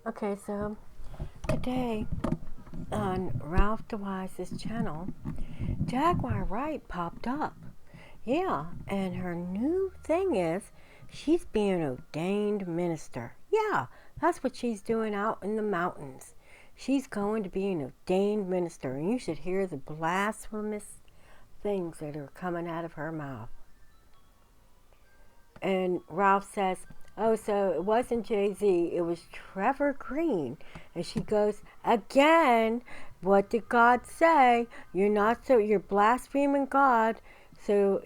Okay, so today on Ralph DeWise's channel, Jaguar Wright popped up. Yeah, and her new thing is she's being an ordained minister. Yeah, that's what she's doing out in the mountains. She's going to be an ordained minister, and you should hear the blasphemous things that are coming out of her mouth. And Ralph says, "Oh, so it wasn't Jay-Z, it was Trevor Green." And she goes, "Again, what did God say? You're blaspheming God. So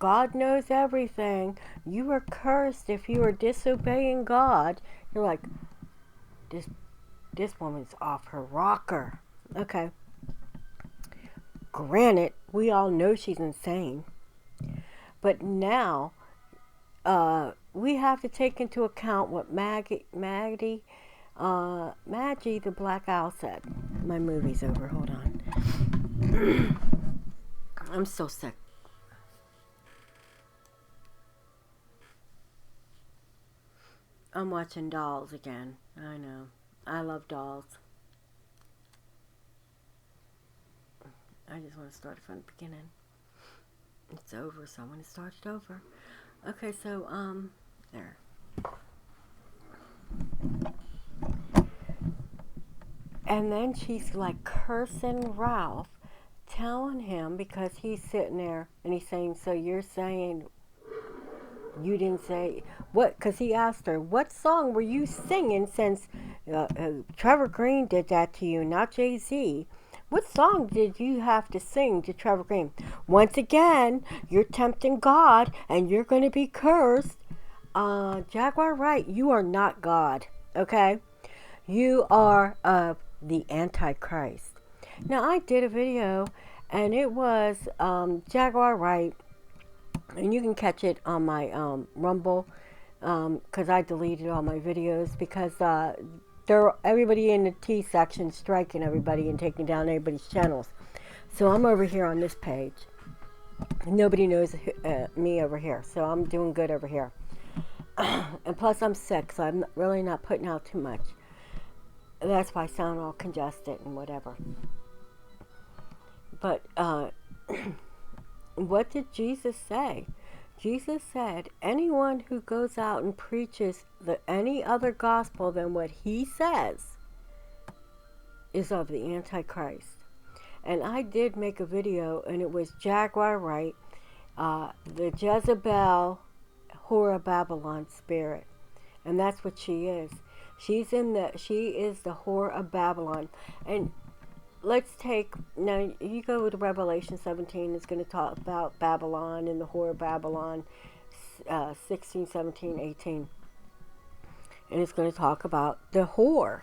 God knows everything. You are cursed if you are disobeying God." You're like, this this woman's off her rocker. Okay. Granted, we all know she's insane. But now we have to take into account what Maggie the Black Owl said. My movie's over. Hold on. I'm so sick. I'm watching Dolls again. I know. I love Dolls. I just want to start from the beginning. It's over, so I'm going to start it over. Okay, so, there. And then she's like cursing Ralph, telling him, because he's sitting there and he's saying, "So you're saying you didn't say what?" Because he asked her, "What song were you singing since Trevor Green did that to you, not Jay-Z? What song did you have to sing to Trevor Green? Once again, you're tempting God and you're going to be cursed." Jaguar Wright, you are not God, okay? You are the Antichrist. Now, I did a video, and it was Jaguar Wright, and you can catch it on my Rumble, because I deleted all my videos because everybody in the T section striking everybody and taking down everybody's channels. So I'm over here on this page. Nobody knows me over here, so I'm doing good over here. And plus, I'm sick, so I'm really not putting out too much. That's why I sound all congested and whatever. But what did Jesus say? Jesus said, anyone who goes out and preaches any other gospel than what he says is of the Antichrist. And I did make a video, and it was Jaguar Wright, the Jezebel Whore Babylon spirit. And that's what she is. She is the whore of Babylon. And let's take, now you go to Revelation 17, it's going to talk about Babylon and the whore of Babylon, 16, 17, 18. And it's going to talk about the whore.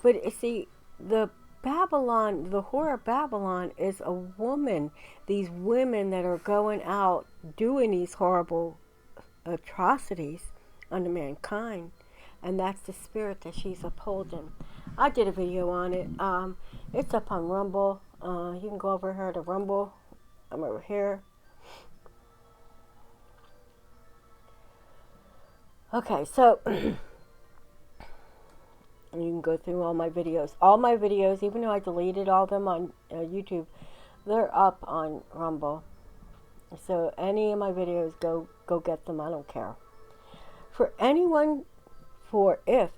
But you see, the whore of Babylon is a woman. These women that are going out doing these horrible atrocities unto mankind. And that's the spirit that she's upholding. I did a video on it. It's up on Rumble. You can go over here to Rumble. I'm over here. Okay, so you can go through all my videos. All my videos, even though I deleted all of them on YouTube, they're up on Rumble. So any of my videos, go get them. I don't care. If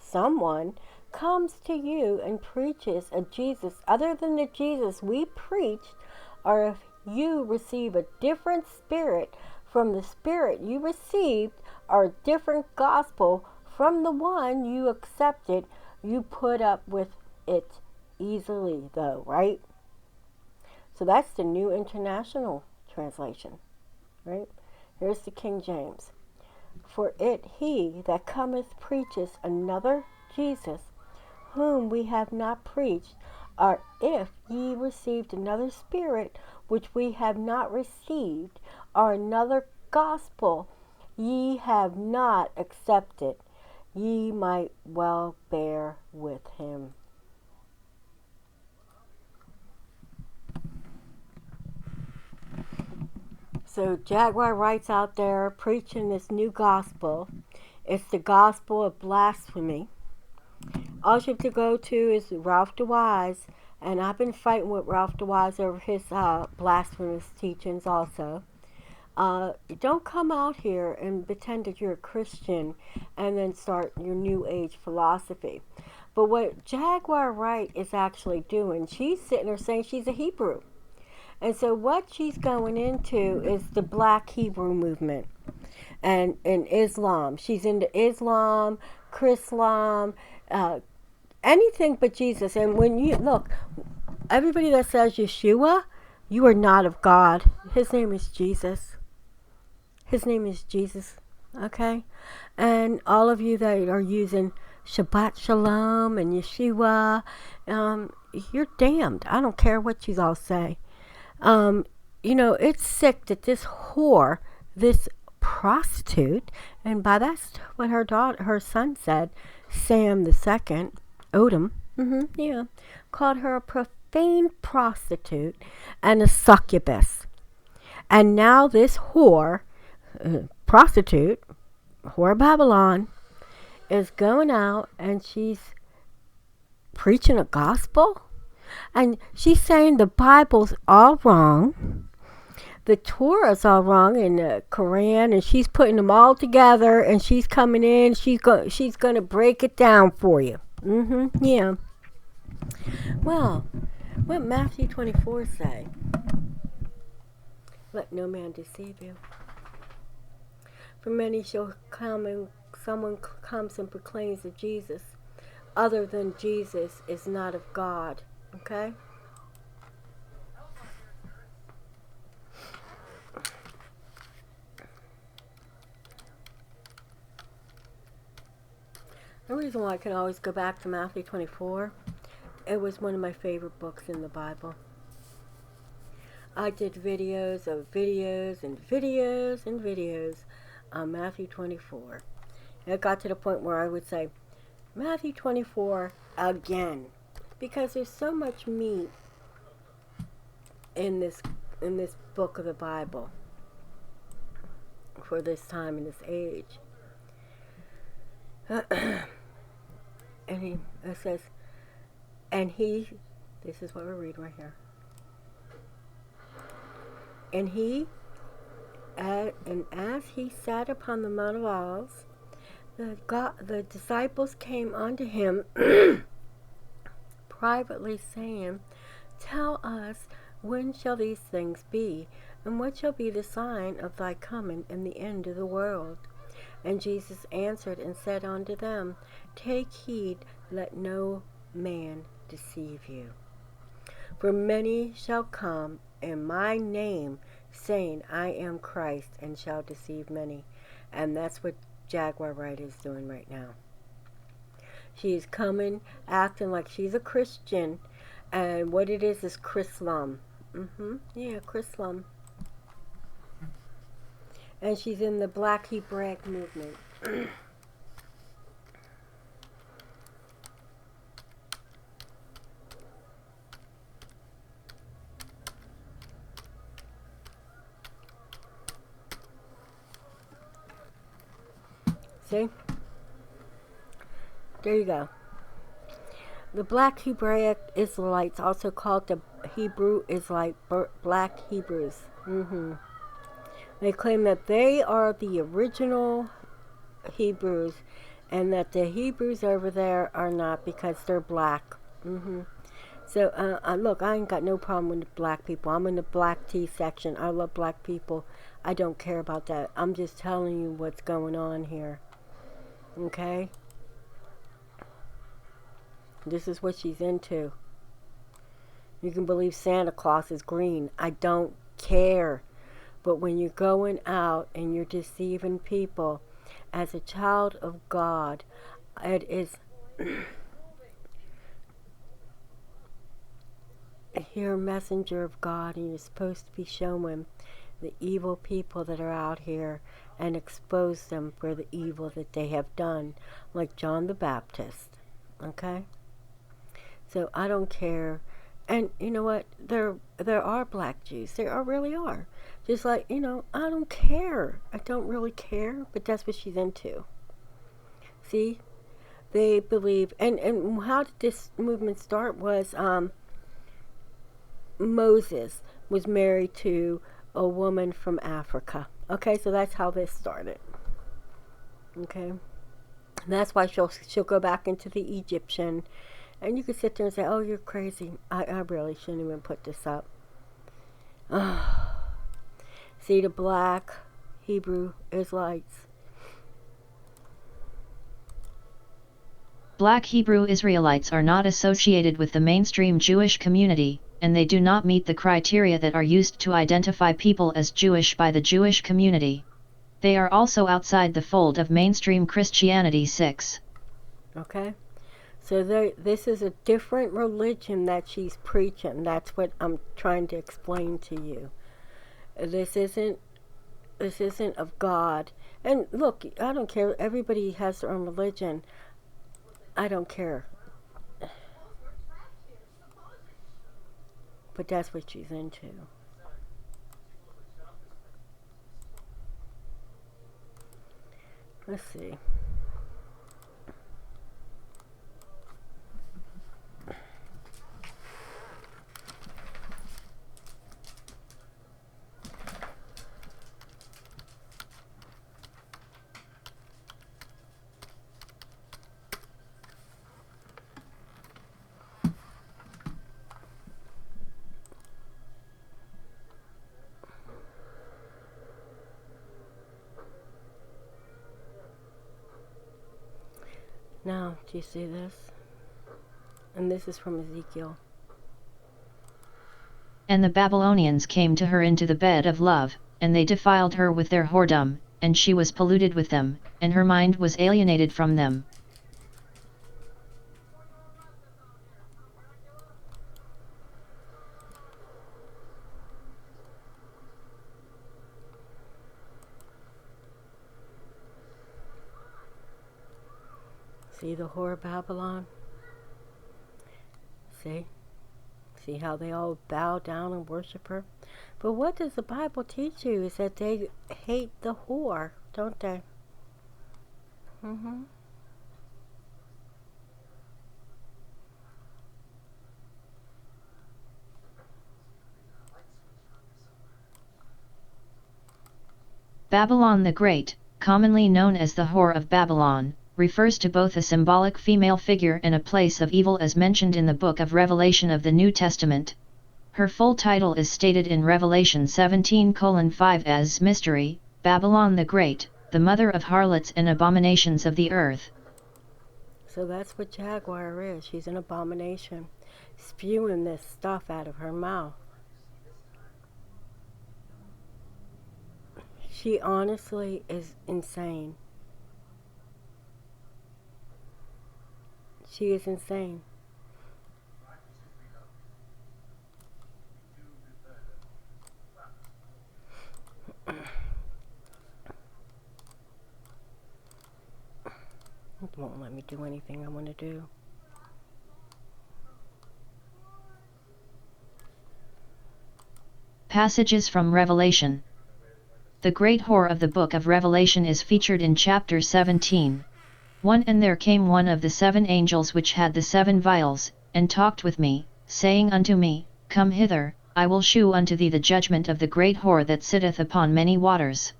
someone comes to you and preaches a Jesus other than the Jesus we preached, or if you receive a different spirit from the spirit you received, or a different gospel from the one you accepted, you put up with it easily, though, right? So that's the New International Translation, right? Here's the King James. For he that cometh preaches another Jesus, whom we have not preached, or if ye received another spirit, which we have not received, or another gospel ye have not accepted, ye might well bear with him. So Jaguar Wright's out there preaching this new gospel, It's the gospel of blasphemy. All you have to go to is Ralph DeWise, and I've been fighting with Ralph DeWise over his blasphemous teachings also. Don't come out here and pretend that you're a Christian and then start your New Age philosophy. But what Jaguar Wright is actually doing, she's sitting there saying she's a Hebrew. And so what she's going into is the Black Hebrew movement and Islam. She's into Islam, Chrislam, anything but Jesus. And when you look, everybody that says Yeshua, you are not of God. His name is Jesus. His name is Jesus. Okay? And all of you that are using Shabbat Shalom and Yeshua, you're damned. I don't care what you all say. It's sick that this whore, this prostitute, and by that's what her son said, Sam the second, Odom, called her a profane prostitute and a succubus. And now this whore, prostitute, whore Babylon, is going out and she's preaching a gospel. And she's saying the Bible's all wrong. The Torah's all wrong in the Quran, and she's putting them all together, and she's coming in. She's going to break it down for you. Yeah. Well, what Matthew 24 say? Let no man deceive you. For many shall come, and someone comes and proclaims that Jesus, other than Jesus, is not of God. Okay? The reason why I can always go back to Matthew 24, it was one of my favorite books in the Bible. I did videos of videos and videos and videos on Matthew 24. And it got to the point where I would say, Matthew 24 again. Because there's so much meat in this book of the Bible for this time and this age. And it says, this is what we're reading right here. And as he sat upon the Mount of Olives, the disciples came unto him privately, saying, Tell us, when shall these things be? And what shall be the sign of thy coming and the end of the world? And Jesus answered and said unto them, Take heed, let no man deceive you. For many shall come in my name, saying, I am Christ, and shall deceive many. And that's what Jaguar Wright is doing right now. She is coming, acting like she's a Christian, and what it is Chrislam. Yeah, Chrislam. And she's in the Black Hebraic movement. See? There you go. The Black Hebraic Israelites, also called the Hebrew Israelite Black Hebrews. They claim that they are the original Hebrews and that the Hebrews over there are not because they're black. So, look, I ain't got no problem with the black people. I'm in the black tea section. I love black people. I don't care about that. I'm just telling you what's going on here. Okay? This is what she's into. You can believe Santa Claus is green. I don't care. But when you're going out and you're deceiving people, as a child of God, it is... You're a messenger of God, and you're supposed to be showing the evil people that are out here and expose them for the evil that they have done, like John the Baptist. Okay? So I don't care. And you know what? There are black Jews. There really are. Just like, I don't care. I don't really care, but that's what she's into. See, they believe, and how did this movement start was Moses was married to a woman from Africa. Okay, so that's how this started. Okay, and that's why she'll go back into the Egyptian, and you could sit there and say, "Oh, you're crazy. I really shouldn't even put this up." See, the black Hebrew Israelites. Black Hebrew Israelites are not associated with the mainstream Jewish community, and they do not meet the criteria that are used to identify people as Jewish by the Jewish community. They are also outside the fold of mainstream Christianity. 6. Okay? So this is a different religion that she's preaching. That's what I'm trying to explain to you. This isn't of God. And look, I don't care. Everybody has their own religion. I don't care. But that's what she's into. Let's see. Now, do you see this? And this is from Ezekiel. And the Babylonians came to her into the bed of love, and they defiled her with their whoredom, and she was polluted with them, and her mind was alienated from them. See the whore of Babylon? See? See how they all bow down and worship her? But what does the Bible teach you is that they hate the whore, don't they? Mm-hmm. Babylon the Great, commonly known as the Whore of Babylon, refers to both a symbolic female figure and a place of evil as mentioned in the book of Revelation of the New Testament. Her full title is stated in Revelation 17:5 as Mystery, Babylon the Great, the mother of harlots and abominations of the earth. So that's what Jaguar is. She's an abomination, spewing this stuff out of her mouth. She honestly is insane. She is insane. It won't let me do anything I want to do. Passages from Revelation. The great whore of the book of Revelation is featured in chapter 17. 1 And there came one of the 7 angels which had the 7 vials, and talked with me, saying unto me, Come hither, I will shew unto thee the judgment of the great whore that sitteth upon many waters.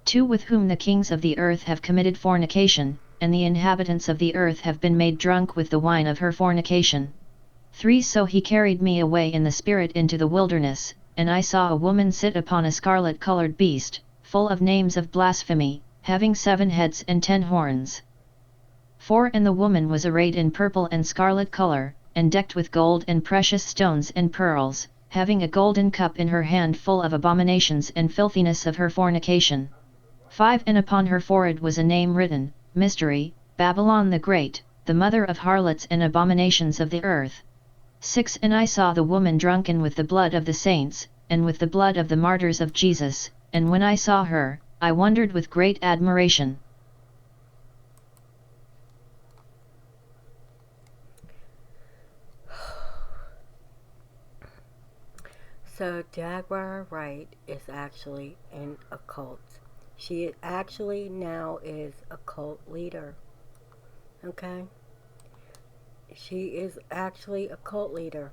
2 With whom the kings of the earth have committed fornication, and the inhabitants of the earth have been made drunk with the wine of her fornication. 3 So he carried me away in the spirit into the wilderness, and I saw a woman sit upon a scarlet-colored beast, full of names of blasphemy, having 7 heads and 10 horns. 4 And the woman was arrayed in purple and scarlet color, and decked with gold and precious stones and pearls, having a golden cup in her hand full of abominations and filthiness of her fornication. 5 And upon her forehead was a name written, Mystery, Babylon the Great, the mother of harlots and abominations of the earth. 6 And I saw the woman drunken with the blood of the saints, and with the blood of the martyrs of Jesus, and when I saw her, I wondered with great admiration. So Jaguar Wright is actually in a cult. She actually now is a cult leader. Okay? She is actually a cult leader.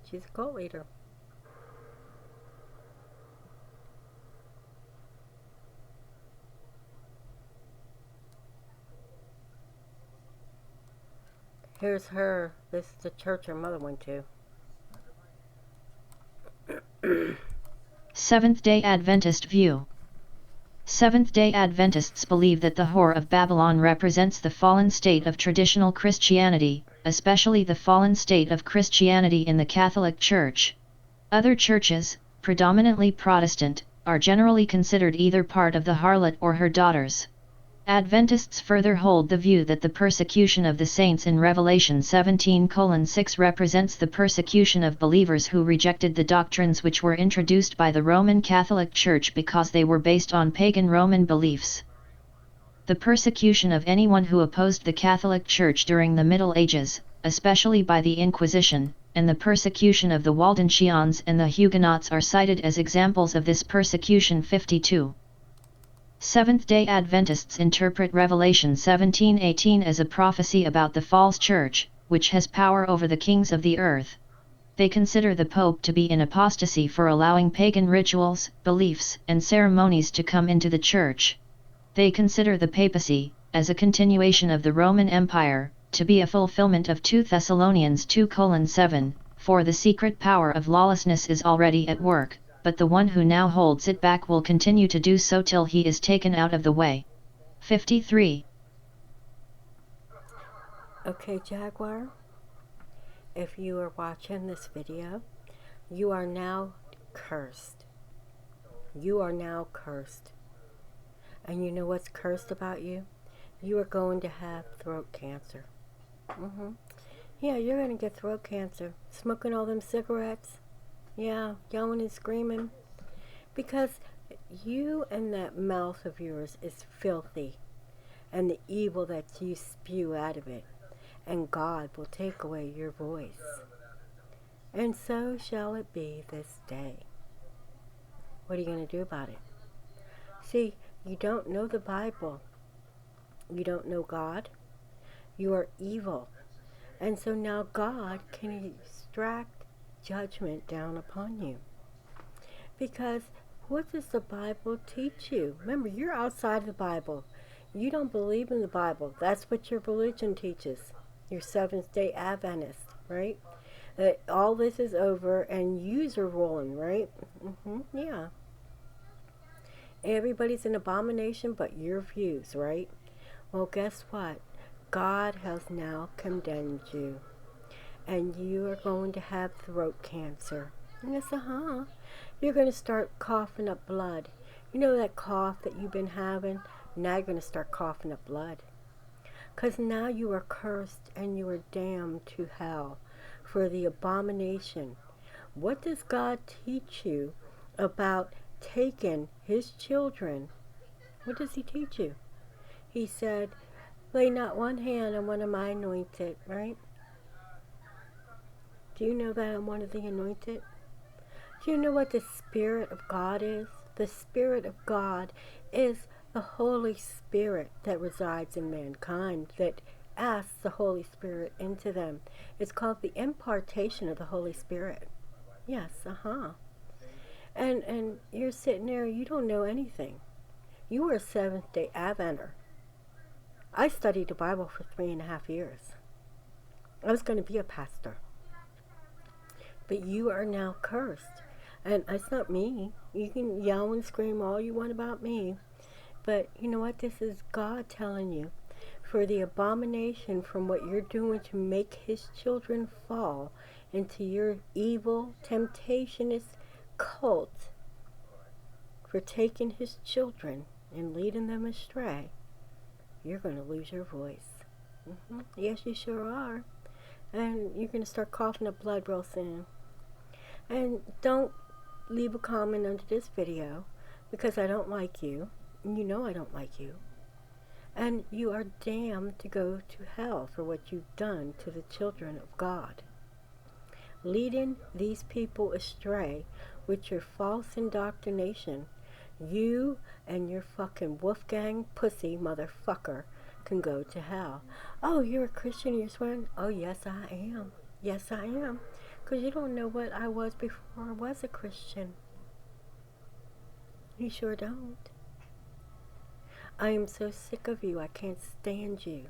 She's a cult leader. Here's her. This is the church her mother went to. Seventh-day Adventist view. Seventh-day Adventists believe that the Whore of Babylon represents the fallen state of traditional Christianity, especially the fallen state of Christianity in the Catholic Church. Other churches, predominantly Protestant, are generally considered either part of the harlot or her daughters. Adventists further hold the view that the persecution of the saints in Revelation 17:6 represents the persecution of believers who rejected the doctrines which were introduced by the Roman Catholic Church because they were based on pagan Roman beliefs. The persecution of anyone who opposed the Catholic Church during the Middle Ages, especially by the Inquisition, and the persecution of the Waldensians and the Huguenots are cited as examples of this persecution. 52. Seventh-day Adventists interpret Revelation 17:18 as a prophecy about the false church, which has power over the kings of the earth. They consider the Pope to be in apostasy for allowing pagan rituals, beliefs, and ceremonies to come into the church. They consider the papacy, as a continuation of the Roman Empire, to be a fulfillment of 2 Thessalonians 2:7, for the secret power of lawlessness is already at work, but the one who now holds it back will continue to do so till he is taken out of the way. 53. Okay, Jaguar, if you are watching this video, you are now cursed. You are now cursed. And you know what's cursed about you? You are going to have throat cancer. Yeah, you're going to get throat cancer. Smoking all them cigarettes. Yeah, yelling and screaming. Because you and that mouth of yours is filthy. And the evil that you spew out of it. And God will take away your voice. And so shall it be this day. What are you going to do about it? See, you don't know the Bible. You don't know God. You are evil. And so now God can extract judgment down upon you. Because what does the Bible teach you? Remember, you're outside of the Bible. You don't believe in the Bible. That's what your religion teaches. Your Seventh-day Adventist, right? All this is over and yous are ruling, right? Yeah. Everybody's an abomination but your views, right? Well, guess what? God has now condemned you. And you are going to have throat cancer. And I said, You're going to start coughing up blood. You know that cough that you've been having? Now you're going to start coughing up blood. Because now you are cursed and you are damned to hell for the abomination. What does God teach you about taking his children? What does he teach you? He said, lay not one hand on one of my anointed, right? Do you know that I'm one of the anointed? Do you know what the Spirit of God is? The Spirit of God is the Holy Spirit that resides in mankind, that asks the Holy Spirit into them. It's called the impartation of the Holy Spirit. Yes, And you're sitting there, you don't know anything. You were a Seventh-day Adventer. I studied the Bible for 3.5 years. I was going to be a pastor. But you are now cursed. And it's not me. You can yell and scream all you want about me. But you know what? This is God telling you. For the abomination from what you're doing to make his children fall into your evil, temptationist cult. For taking his children and leading them astray. You're going to lose your voice. Yes, you sure are. And you're going to start coughing up blood real soon. And don't leave a comment under this video because I don't like you. And you know I don't like you. And you are damned to go to hell for what you've done to the children of God. Leading these people astray with your false indoctrination You and your fucking Wolfgang pussy motherfucker can go to hell. Oh, you're a Christian, you're swearing? Oh, yes, I am. Yes, I am. Because you don't know what I was before I was a Christian. You sure don't. I am so sick of you, I can't stand you.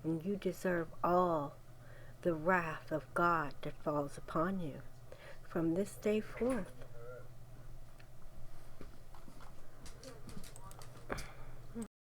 And you deserve all the wrath of God that falls upon you from this day forth.